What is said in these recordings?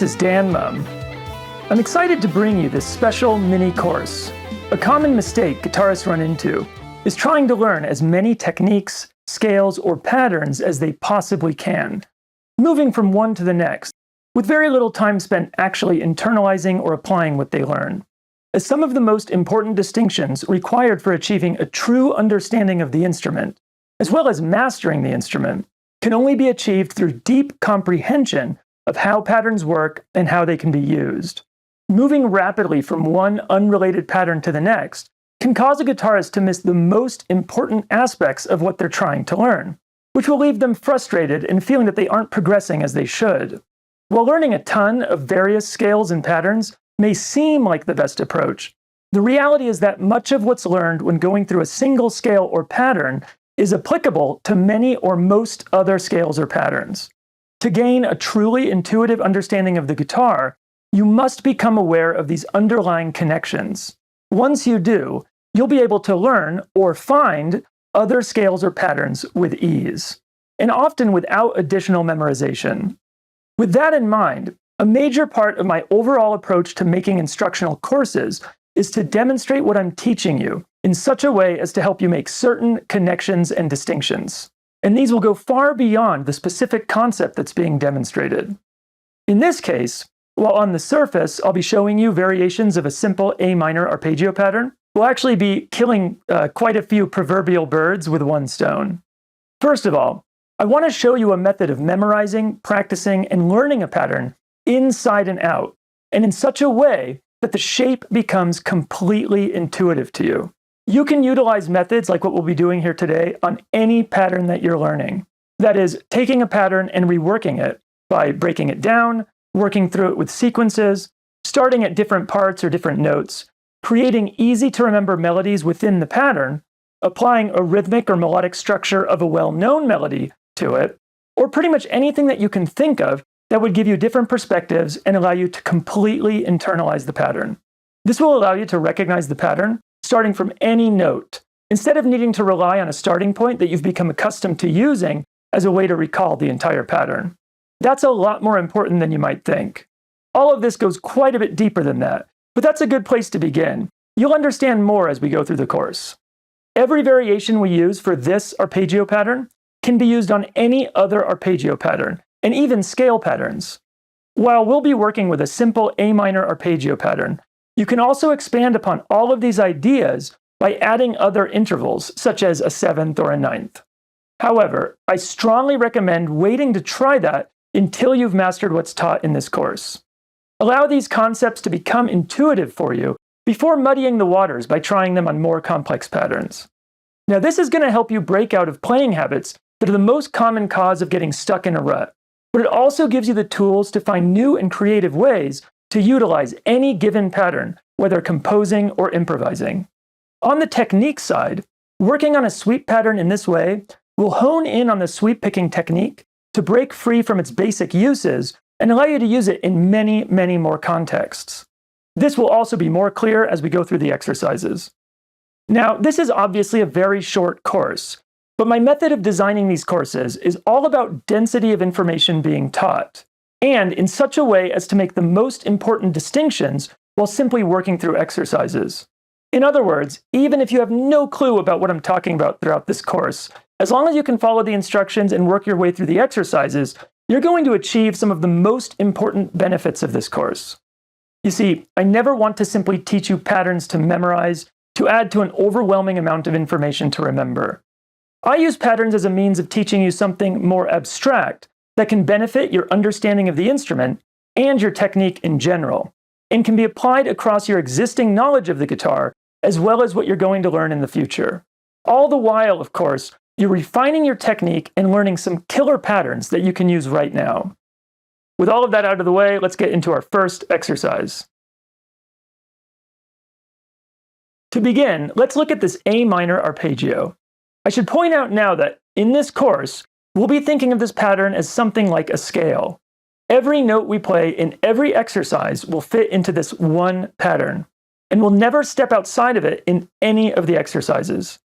this is DanMumm. I'm excited to bring you this special mini course. A common mistake guitarists run into is trying to learn as many techniques, scales, or patterns as they possibly can, moving from one to the next, with very little time spent actually internalizing or applying what they learn. As some of the most important distinctions required for achieving a true understanding of the instrument, as well as mastering the instrument, can only be achieved through deep comprehension of how patterns work and how they can be used. Moving rapidly from one unrelated pattern to the next can cause a guitarist to miss the most important aspects of what they're trying to learn, which will leave them frustrated and feeling that they aren't progressing as they should. While learning a ton of various scales and patterns may seem like the best approach, the reality is that much of what's learned when going through a single scale or pattern is applicable to many or most other scales or patterns. To gain a truly intuitive understanding of the guitar, you must become aware of these underlying connections. Once you do, you'll be able to learn or find other scales or patterns with ease, and often without additional memorization. With that in mind, a major part of my overall approach to making instructional courses is to demonstrate what I'm teaching you in such a way as to help you make certain connections and distinctions. And these will go far beyond the specific concept that's being demonstrated. In this case, while on the surface I'll be showing you variations of a simple A minor arpeggio pattern, we'll actually be killing quite a few proverbial birds with one stone. First of all, I want to show you a method of memorizing, practicing, and learning a pattern inside and out, and in such a way that the shape becomes completely intuitive to you. You can utilize methods like what we'll be doing here today on any pattern that you're learning. That is, taking a pattern and reworking it by breaking it down, working through it with sequences, starting at different parts or different notes, creating easy-to-remember melodies within the pattern, applying a rhythmic or melodic structure of a well-known melody to it, or pretty much anything that you can think of that would give you different perspectives and allow you to completely internalize the pattern. This will allow you to recognize the pattern starting from any note, instead of needing to rely on a starting point that you've become accustomed to using as a way to recall the entire pattern. That's a lot more important than you might think. All of this goes quite a bit deeper than that, but that's a good place to begin. You'll understand more as we go through the course. Every variation we use for this arpeggio pattern can be used on any other arpeggio pattern, and even scale patterns. While we'll be working with a simple A minor arpeggio pattern, you can also expand upon all of these ideas by adding other intervals, such as a seventh or a ninth. However, I strongly recommend waiting to try that until you've mastered what's taught in this course. Allow these concepts to become intuitive for you before muddying the waters by trying them on more complex patterns. Now, this is going to help you break out of playing habits that are the most common cause of getting stuck in a rut, but it also gives you the tools to find new and creative ways to utilize any given pattern, whether composing or improvising. On the technique side, working on a sweep pattern in this way will hone in on the sweep picking technique to break free from its basic uses and allow you to use it in many, many more contexts. This will also be more clear as we go through the exercises. Now, this is obviously a very short course, but my method of designing these courses is all about density of information being taught, and in such a way as to make the most important distinctions while simply working through exercises. In other words, even if you have no clue about what I'm talking about throughout this course, as long as you can follow the instructions and work your way through the exercises, you're going to achieve some of the most important benefits of this course. You see, I never want to simply teach you patterns to memorize, to add to an overwhelming amount of information to remember. I use patterns as a means of teaching you something more abstract that can benefit your understanding of the instrument and your technique in general, and can be applied across your existing knowledge of the guitar, as well as what you're going to learn in the future. All the while, of course, you're refining your technique and learning some killer patterns that you can use right now. With all of that out of the way, let's get into our first exercise. To begin, let's look at this A minor arpeggio. I should point out now that in this course, we'll be thinking of this pattern as something like a scale. Every note we play in every exercise will fit into this one pattern, and we'll never step outside of it in any of the exercises.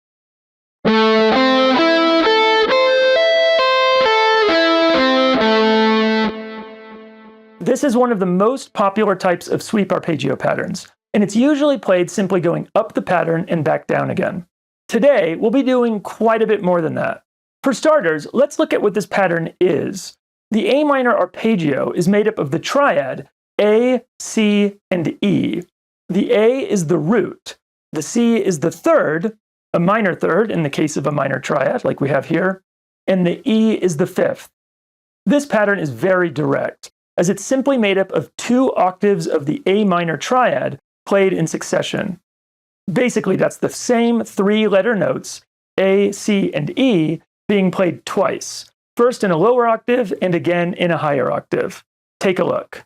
This is one of the most popular types of sweep arpeggio patterns, and it's usually played simply going up the pattern and back down again. Today, we'll be doing quite a bit more than that. For starters, let's look at what this pattern is. The A minor arpeggio is made up of the triad A, C, and E. The A is the root, the C is the third, a minor third in the case of a minor triad like we have here, and the E is the fifth. This pattern is very direct, as it's simply made up of 2 octaves of the A minor triad played in succession. Basically, that's the same 3-letter notes, A, C, and E, being played twice, first in a lower octave and again in a higher octave. Take a look.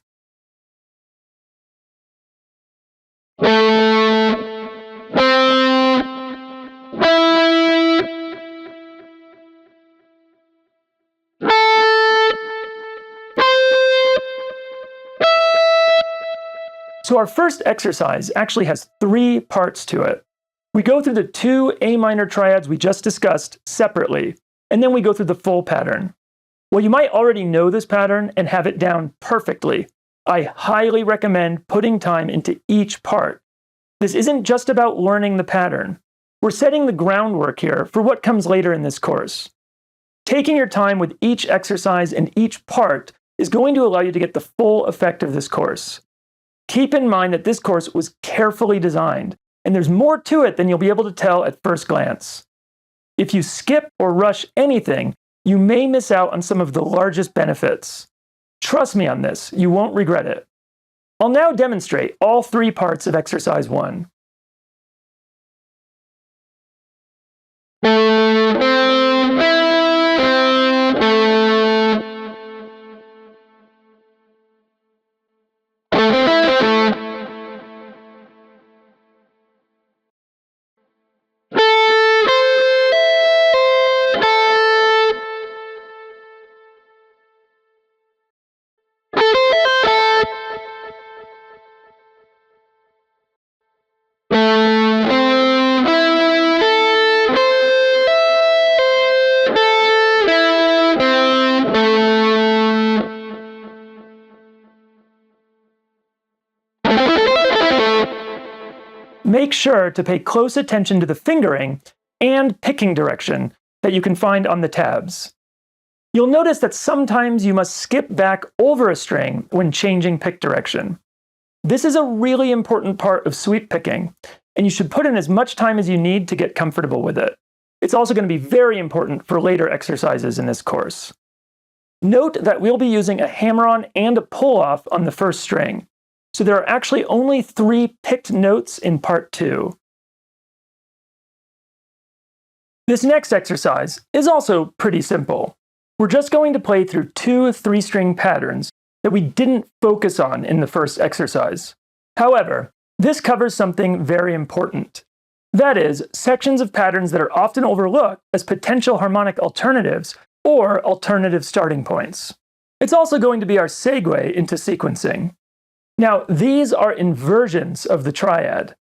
So our first exercise actually has 3 parts to it. We go through the 2 A minor triads we just discussed separately, and then we go through the full pattern. While you might already know this pattern and have it down perfectly, I highly recommend putting time into each part. This isn't just about learning the pattern. We're setting the groundwork here for what comes later in this course. Taking your time with each exercise and each part is going to allow you to get the full effect of this course. Keep in mind that this course was carefully designed, and there's more to it than you'll be able to tell at first glance. If you skip or rush anything, you may miss out on some of the largest benefits. Trust me on this, you won't regret it. I'll now demonstrate all 3 parts of exercise 1. Make sure to pay close attention to the fingering and picking direction that you can find on the tabs. You'll notice that sometimes you must skip back over a string when changing pick direction. This is a really important part of sweep picking, and you should put in as much time as you need to get comfortable with it. It's also going to be very important for later exercises in this course. Note that we'll be using a hammer-on and a pull-off on the first string, so there are actually only 3 picked notes in part 2. This next exercise is also pretty simple. We're just going to play through 2 3-string patterns that we didn't focus on in the first exercise. However, this covers something very important. That is, sections of patterns that are often overlooked as potential harmonic alternatives or alternative starting points. It's also going to be our segue into sequencing. Now, these are inversions of the triad.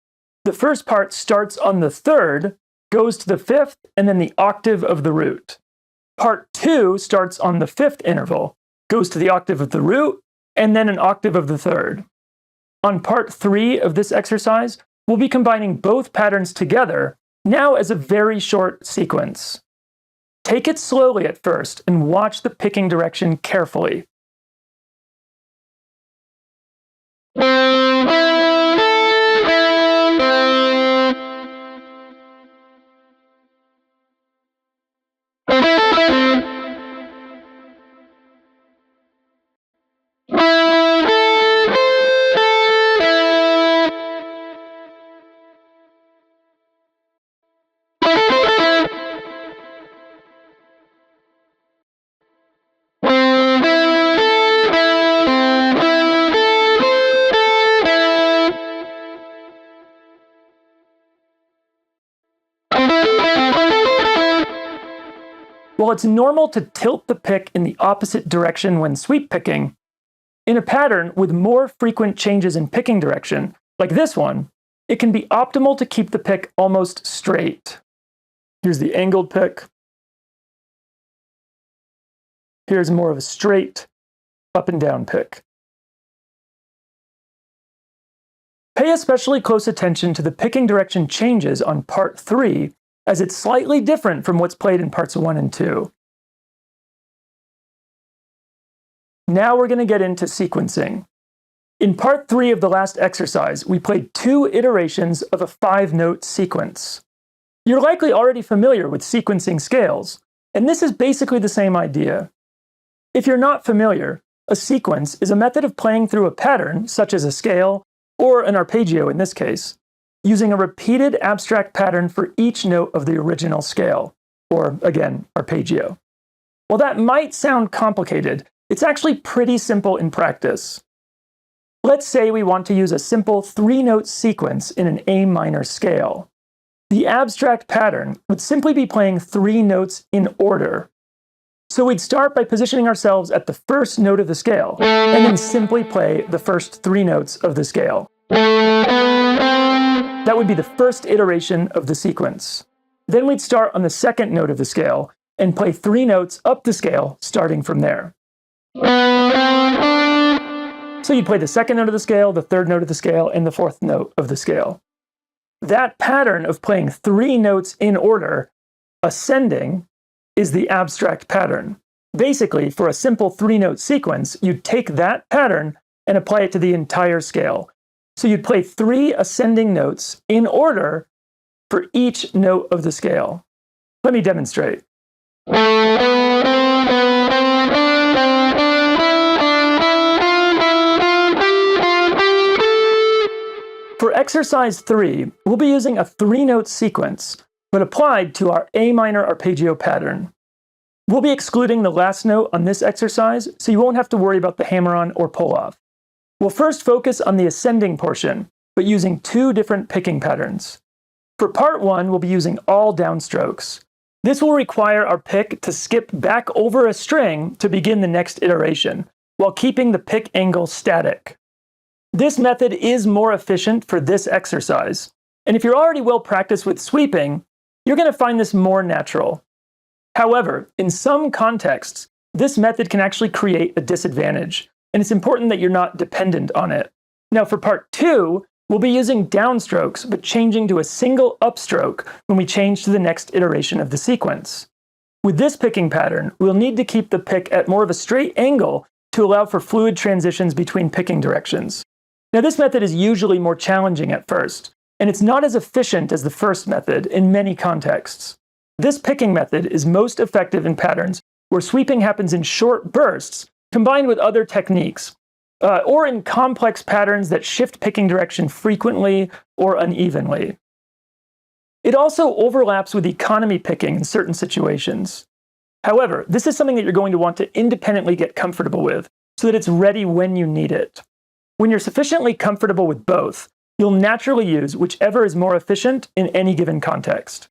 The first part starts on the 3rd, goes to the 5th, and then the octave of the root. Part 2 starts on the 5th interval, goes to the octave of the root, and then an octave of the 3rd. On part 3 of this exercise, we'll be combining both patterns together, now as a very short sequence. Take it slowly at first and watch the picking direction carefully. While it's normal to tilt the pick in the opposite direction when sweep picking, in a pattern with more frequent changes in picking direction, like this one, it can be optimal to keep the pick almost straight. Here's the angled pick. Here's more of a straight up and down pick. Pay especially close attention to the picking direction changes on part 3, as it's slightly different from what's played in parts 1 and 2. Now we're going to get into sequencing. In part 3 of the last exercise, we played 2 iterations of a 5-note sequence. You're likely already familiar with sequencing scales, and this is basically the same idea. If you're not familiar, a sequence is a method of playing through a pattern, such as a scale, or an arpeggio in this case, using a repeated abstract pattern for each note of the original scale, or again, arpeggio. While that might sound complicated, it's actually pretty simple in practice. Let's say we want to use a simple 3-note sequence in an A minor scale. The abstract pattern would simply be playing 3 notes in order. So we'd start by positioning ourselves at the first note of the scale, and then simply play the first 3 notes of the scale. That would be the first iteration of the sequence. Then we'd start on the second note of the scale, and play 3 notes up the scale, starting from there. So you'd play the second note of the scale, the third note of the scale, and the fourth note of the scale. That pattern of playing 3 notes in order, ascending, is the abstract pattern. Basically, for a simple 3-note sequence, you'd take that pattern and apply it to the entire scale. So you'd play 3 ascending notes in order for each note of the scale. Let me demonstrate. For exercise 3, we'll be using a 3-note sequence, but applied to our A minor arpeggio pattern. We'll be excluding the last note on this exercise, so you won't have to worry about the hammer-on or pull-off. We'll first focus on the ascending portion, but using 2 different picking patterns. For part 1, we'll be using all downstrokes. This will require our pick to skip back over a string to begin the next iteration, while keeping the pick angle static. This method is more efficient for this exercise, and if you're already well practiced with sweeping, you're going to find this more natural. However, in some contexts, this method can actually create a disadvantage, and it's important that you're not dependent on it. Now for part 2, we'll be using downstrokes, but changing to a single upstroke when we change to the next iteration of the sequence. With this picking pattern, we'll need to keep the pick at more of a straight angle to allow for fluid transitions between picking directions. Now this method is usually more challenging at first, and it's not as efficient as the first method in many contexts. This picking method is most effective in patterns where sweeping happens in short bursts, combined with other techniques, or in complex patterns that shift picking direction frequently or unevenly. It also overlaps with economy picking in certain situations. However, this is something that you're going to want to independently get comfortable with, so that it's ready when you need it. When you're sufficiently comfortable with both, you'll naturally use whichever is more efficient in any given context.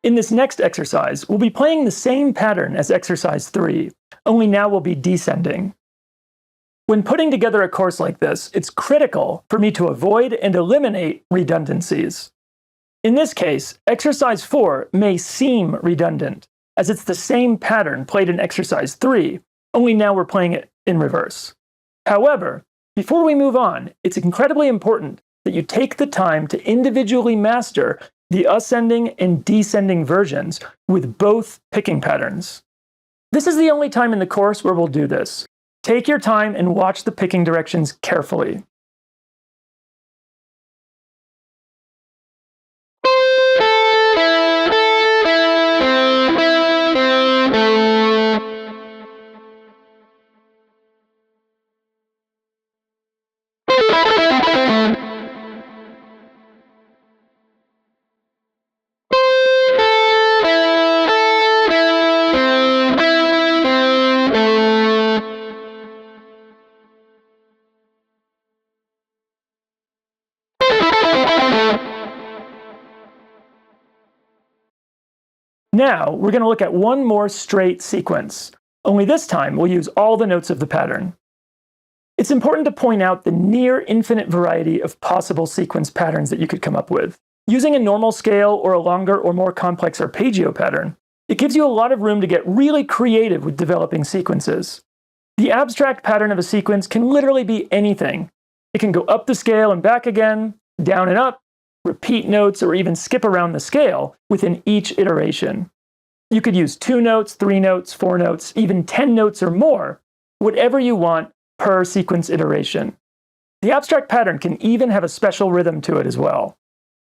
In this next exercise, we'll be playing the same pattern as exercise 3, only now we'll be descending. When putting together a course like this, it's critical for me to avoid and eliminate redundancies. In this case, exercise 4 may seem redundant, as it's the same pattern played in exercise 3, only now we're playing it in reverse. However, before we move on, it's incredibly important that you take the time to individually master the ascending and descending versions with both picking patterns. This is the only time in the course where we'll do this. Take your time and watch the picking directions carefully. Now, we're going to look at one more straight sequence. Only this time, we'll use all the notes of the pattern. It's important to point out the near infinite variety of possible sequence patterns that you could come up with. Using a normal scale or a longer or more complex arpeggio pattern, it gives you a lot of room to get really creative with developing sequences. The abstract pattern of a sequence can literally be anything. It can go up the scale and back again, down and up, repeat notes, or even skip around the scale within each iteration. You could use 2 notes, 3 notes, 4 notes, even 10 notes or more, whatever you want per sequence iteration. The abstract pattern can even have a special rhythm to it as well.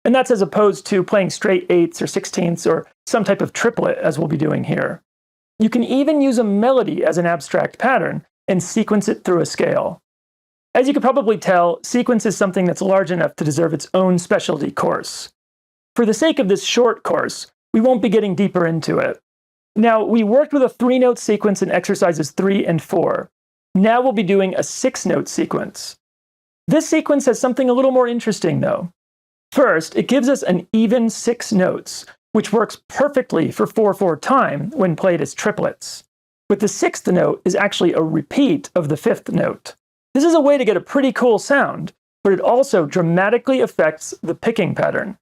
And that's as opposed to playing straight 8ths or 16ths or some type of triplet as we'll be doing here. You can even use a melody as an abstract pattern and sequence it through a scale. As you could probably tell, sequence is something that's large enough to deserve its own specialty course. For the sake of this short course, we won't be getting deeper into it. Now, we worked with a 3-note sequence in exercises 3 and 4. Now we'll be doing a 6-note sequence. This sequence has something a little more interesting, though. First, it gives us an even 6 notes, which works perfectly for 4/4 time when played as triplets. But the 6th note is actually a repeat of the 5th note. This is a way to get a pretty cool sound, but it also dramatically affects the picking pattern.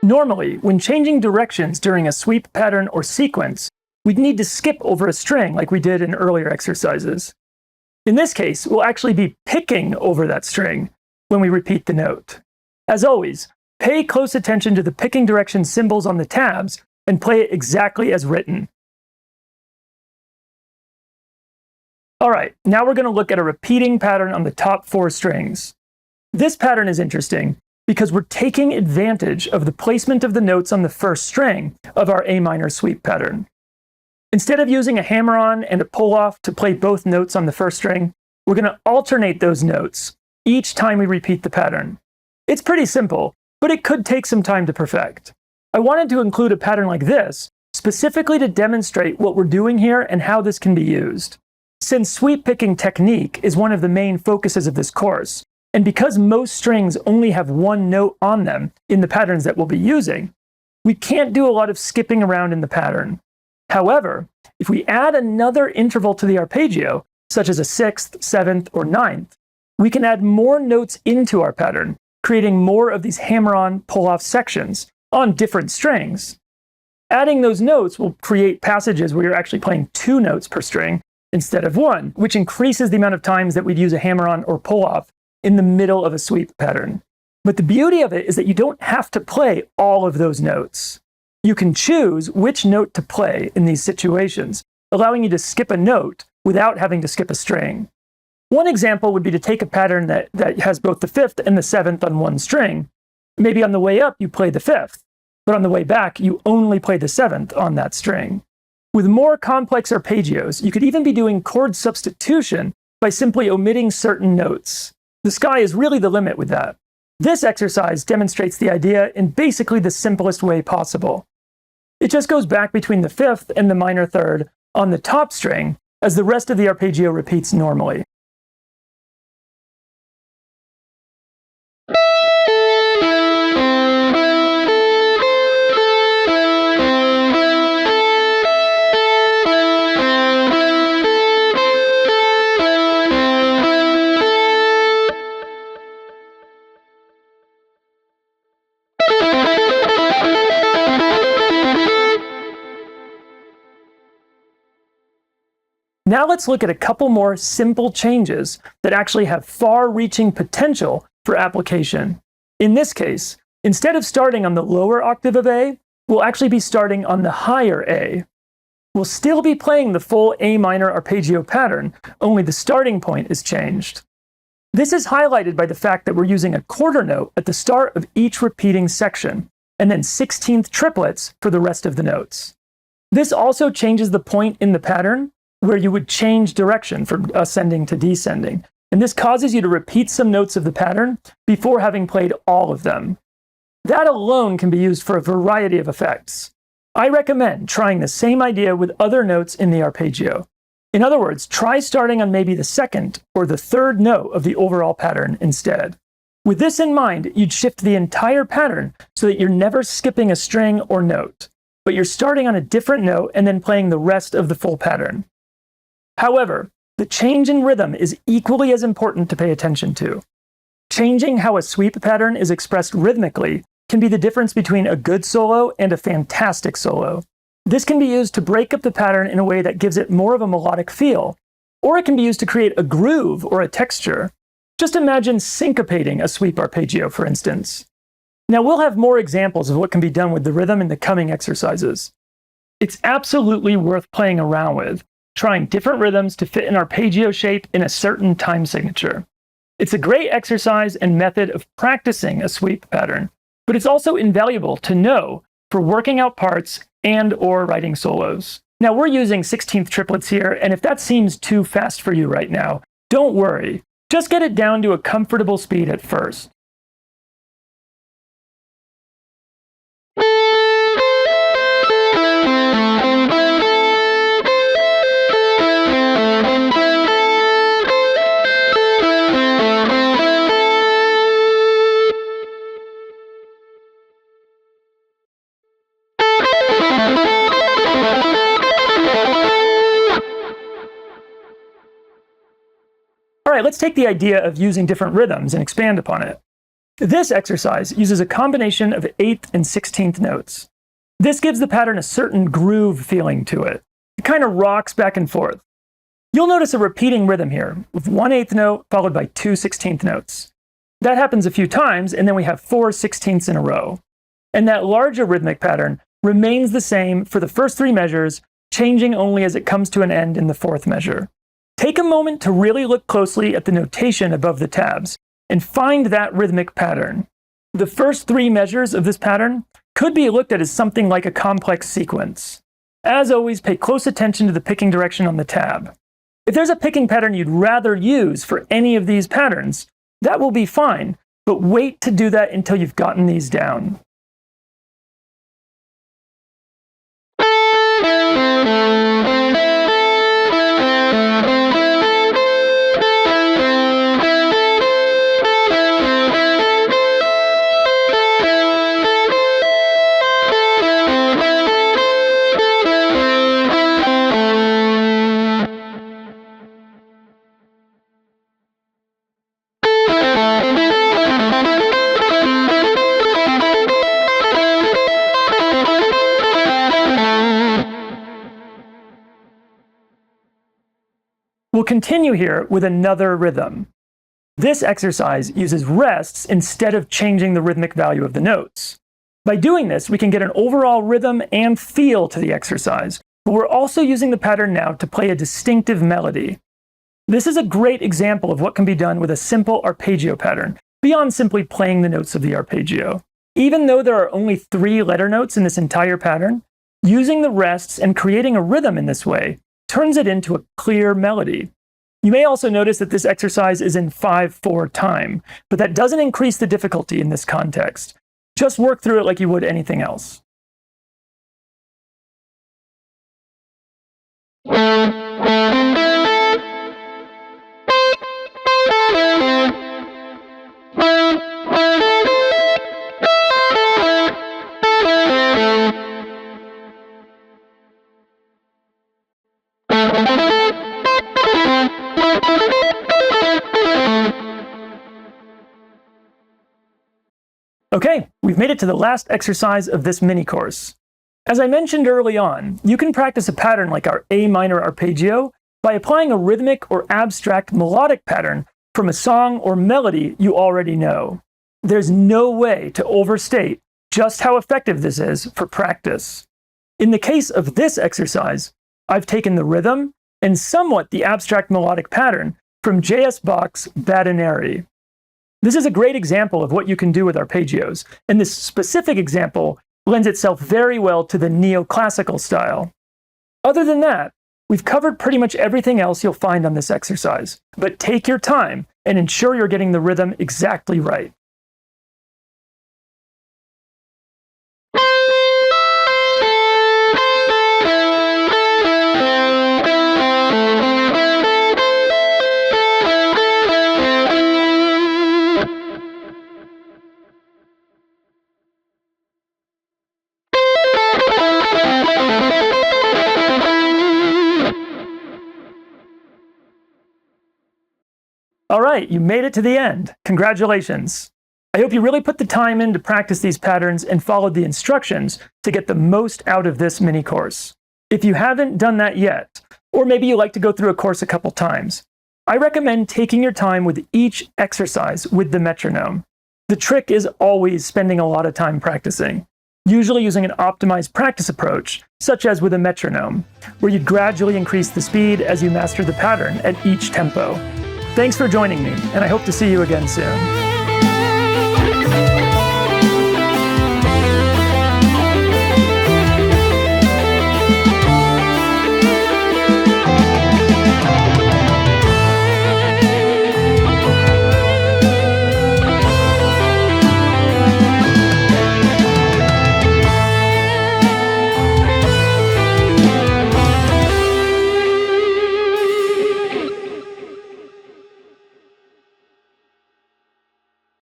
Normally, when changing directions during a sweep pattern or sequence, we'd need to skip over a string like we did in earlier exercises. In this case, we'll actually be picking over that string when we repeat the note. As always, pay close attention to the picking direction symbols on the tabs and play it exactly as written. All right, now we're going to look at a repeating pattern on the top 4 strings. This pattern is interesting because we're taking advantage of the placement of the notes on the first string of our A minor sweep pattern. Instead of using a hammer-on and a pull-off to play both notes on the first string, we're going to alternate those notes each time we repeat the pattern. It's pretty simple, but it could take some time to perfect. I wanted to include a pattern like this specifically to demonstrate what we're doing here and how this can be used. Since sweep picking technique is one of the main focuses of this course, and because most strings only have 1 note on them in the patterns that we'll be using, we can't do a lot of skipping around in the pattern. However, if we add another interval to the arpeggio, such as a 6th, 7th, or 9th, we can add more notes into our pattern, creating more of these hammer-on, pull-off sections on different strings. Adding those notes will create passages where you're actually playing 2 notes per string instead of 1, which increases the amount of times that we'd use a hammer-on or pull-off in the middle of a sweep pattern. But the beauty of it is that you don't have to play all of those notes. You can choose which note to play in these situations, allowing you to skip a note without having to skip a string. One example would be to take a pattern that has both the 5th and the 7th on 1 string. Maybe on the way up you play the 5th, but on the way back you only play the 7th on that string. With more complex arpeggios, you could even be doing chord substitution by simply omitting certain notes. The sky is really the limit with that. This exercise demonstrates the idea in basically the simplest way possible. It just goes back between the 5th and the minor 3rd on the top string as the rest of the arpeggio repeats normally. Now let's look at a couple more simple changes that actually have far-reaching potential for application. In this case, instead of starting on the lower octave of A, we'll actually be starting on the higher A. We'll still be playing the full A minor arpeggio pattern, only the starting point is changed. This is highlighted by the fact that we're using a quarter note at the start of each repeating section, and then 16th triplets for the rest of the notes. This also changes the point in the pattern, where you would change direction from ascending to descending. And this causes you to repeat some notes of the pattern before having played all of them. That alone can be used for a variety of effects. I recommend trying the same idea with other notes in the arpeggio. In other words, try starting on maybe the second or the third note of the overall pattern instead. With this in mind, you'd shift the entire pattern so that you're never skipping a string or note, but you're starting on a different note and then playing the rest of the full pattern. However, the change in rhythm is equally as important to pay attention to. Changing how a sweep pattern is expressed rhythmically can be the difference between a good solo and a fantastic solo. This can be used to break up the pattern in a way that gives it more of a melodic feel, or it can be used to create a groove or a texture. Just imagine syncopating a sweep arpeggio, for instance. Now, we'll have more examples of what can be done with the rhythm in the coming exercises. It's absolutely worth playing around with, trying different rhythms to fit an arpeggio shape in a certain time signature. It's a great exercise and method of practicing a sweep pattern, but it's also invaluable to know for working out parts and/or writing solos. Now, we're using 16th triplets here, and if that seems too fast for you right now, don't worry. Just get it down to a comfortable speed at first. All right, let's take the idea of using different rhythms and expand upon it. This exercise uses a combination of 8th and 16th notes. This gives the pattern a certain groove feeling to it. It kind of rocks back and forth. You'll notice a repeating rhythm here, with 1/8 note followed by 2 16th notes. That happens a few times, and then we have 4 16ths in a row. And that larger rhythmic pattern remains the same for the first 3 measures, changing only as it comes to an end in the 4th measure. Take a moment to really look closely at the notation above the tabs and find that rhythmic pattern. The first 3 measures of this pattern could be looked at as something like a complex sequence. As always, pay close attention to the picking direction on the tab. If there's a picking pattern you'd rather use for any of these patterns, that will be fine, but wait to do that until you've gotten these down. We'll continue here with another rhythm. This exercise uses rests instead of changing the rhythmic value of the notes. By doing this, we can get an overall rhythm and feel to the exercise, but we're also using the pattern now to play a distinctive melody. This is a great example of what can be done with a simple arpeggio pattern, beyond simply playing the notes of the arpeggio. Even though there are only 3 letter notes in this entire pattern, using the rests and creating a rhythm in this way turns it into a clear melody. You may also notice that this exercise is in 5/4 time, but that doesn't increase the difficulty in this context. Just work through it like you would anything else. Okay, we've made it to the last exercise of this mini course. As I mentioned early on, you can practice a pattern like our A minor arpeggio by applying a rhythmic or abstract melodic pattern from a song or melody you already know. There's no way to overstate just how effective this is for practice. In the case of this exercise, I've taken the rhythm and somewhat the abstract melodic pattern from J.S. Bach's Badineri. This is a great example of what you can do with arpeggios, and this specific example lends itself very well to the neoclassical style. Other than that, We've covered pretty much everything else you'll find on this exercise, but take your time and ensure you're getting the rhythm exactly right. All right, you made it to the end. Congratulations. I hope you really put the time in to practice these patterns and followed the instructions to get the most out of this mini course. If you haven't done that yet, or maybe you like to go through a course a couple times, I recommend taking your time with each exercise with the metronome. The trick is always spending a lot of time practicing, usually using an optimized practice approach, such as with a metronome, where you gradually increase the speed as you master the pattern at each tempo. Thanks for joining me, and I hope to see you again soon.